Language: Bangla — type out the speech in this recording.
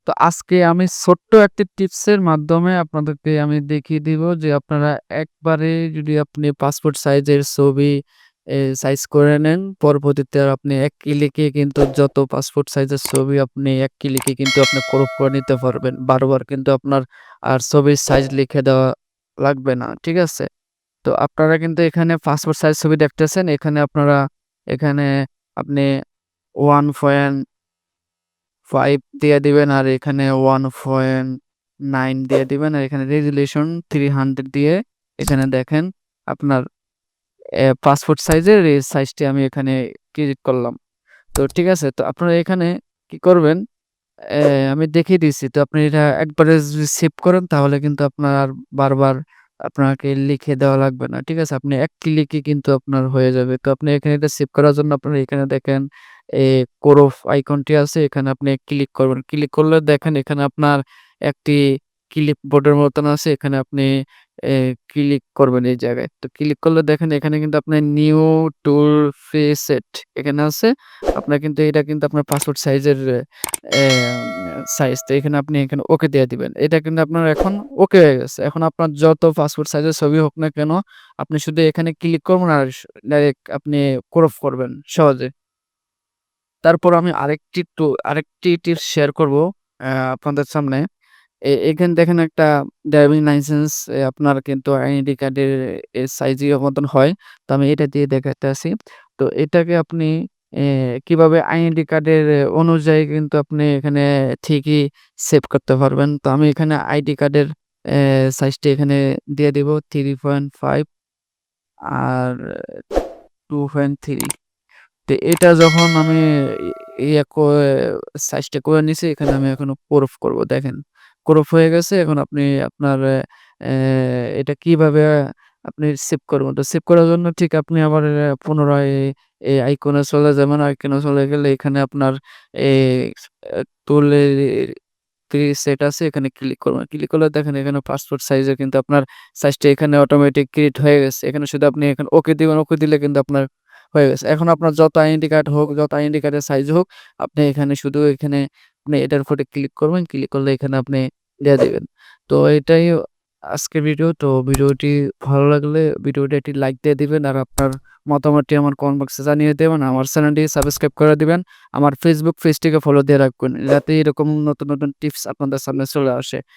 তো আজকে আমি ছোট্ট একটি টিপসের মাধ্যমে আপনাদেরকে আমি দেখিয়ে দিব যে আপনারা একবারে যদি আপনি পাসপোর্ট সাইজের ছবি সাইজ করে নেন, পরবর্তীতে আর আপনি এক ক্লিকে কিন্তু যত পাসপোর্ট সাইজের ছবি আপনি এক ক্লিকে কিন্তু আপনি ক্রপ করে নিতে পারবেন। বারবার কিন্তু আপনার আর ছবির সাইজ লিখে দেওয়া লাগবে না। ঠিক আছে? তো আপনারা কিন্তু এখানে পাসপোর্ট সাইজ ছবি দেখতেছেন। এখানে আপনি 1.5 দিয়ে দিবেন আর এখানে 1.9 দিয়ে দিবেন। আর এখানে রেজোলিউশন 300 দিয়ে এখানে দেখেন আপনার পাসপোর্ট সাইজের এই সাইজটি আমি এখানে ক্লিক করলাম। তো ঠিক আছে? তো আপনারা এখানে কি করবেন? আমি দেখিয়ে দিচ্ছি। তো আপনি এটা একবারে যদি সেভ করেন তাহলে কিন্তু আপনার আর বারবার আপনাকে লিখে দেওয়া লাগবে না। ঠিক আছে? আপনি এক ক্লিকে কিন্তু আপনার হয়ে যাবে। তো আপনি এখানে এটা সেভ করার জন্য আপনারা এখানে দেখেন ক্রপ আইকনটি আছে এখানে আপনি ক্লিক করবেন। ক্লিক করলে দেখেন এখানে আপনার একটি ক্লিপবোর্ডের মতন আছে। এখানে আপনি এ ক্লিক করবেন এই জায়গায়। তো ক্লিক করলে দেখেন এখানে কিন্তু আপনার নিউ টুল প্রিসেট এখানে আছে। আপনার কিন্তু এটা কিন্তু আপনার পাসপোর্ট সাইজের সাইজ। তো এখানে আপনি এখানে ওকে দিয়ে দিবেন। এটা কিন্তু আপনার এখন ওকে হয়ে গেছে। এখন আপনার যত পাসপোর্ট সাইজের ছবি হোক না কেন, আপনি শুধু এখানে ক্লিক করবেন আর ডাইরেক্ট আপনি ক্রপ করবেন সহজে। তারপর আমি আরেকটি টিপস শেয়ার করব আপনাদের সামনে। এখানে দেখেন একটা ড্রাইভিং লাইসেন্স আপনার কিন্তু আইডেন্টি কার্ডের সাইজের মতন হয়। তো আমি এটা দিয়ে দেখাইতেছি। তো এটাকে আপনি এ কিভাবে আইডেন্টি কার্ডের অনুযায়ী কিন্তু আপনি এখানে ঠিকই সেভ করতে পারবেন। তো আমি এখানে আইডি কার্ডের সাইজটি এখানে দিয়ে দিব 3.5 আর 2.3। তো এটা যখন আমি ই ইয়া সাইজটা করে নিছি এখানে আমি এখন ক্রপ করব। দেখেন ক্রপ হয়ে গেছে। এখন আপনি আপনার এটা কিভাবে আপনি সেভ করবেন? তো সেভ করার জন্য ঠিক আপনি আবার পুনরায় এই আইকনে চলে যাবেন। আইকনে চলে গেলে এখানে আপনার এই টুলের সেট আছে এখানে ক্লিক করবেন। ক্লিক করলে দেখেন এখানে পাসপোর্ট সাইজের কিন্তু আপনার সাইজটা এখানে অটোমেটিক ক্রিয়েট হয়ে গেছে। এখানে শুধু আপনি এখানে ওকে দিবেন, ওকে দিলে কিন্তু আপনার হয়ে গেছে। এখন আপনার যত আইডেন্টি কার্ড হোক, যত আইডেন্টি কার্ডের সাইজ হোক, আপনি এখানে শুধু এখানে আপনি এটার উপরে ক্লিক করবেন। ক্লিক করলে এখানে আপনি দিয়ে দিবেন। তো এটাই আজকের ভিডিও। তো ভিডিওটি ভালো লাগলে ভিডিওতে একটি লাইক দিয়ে দিবেন। আর আপনার মতামতটি আমার কমেন্ট বক্সে জানিয়ে দেবেন। আমার চ্যানেলটি সাবস্ক্রাইব করে দিবেন। আমার ফেসবুক পেজটিকে ফলো দিয়ে রাখবেন। যাতে এরকম নতুন টিপস আপনাদের সামনে চলে আসে।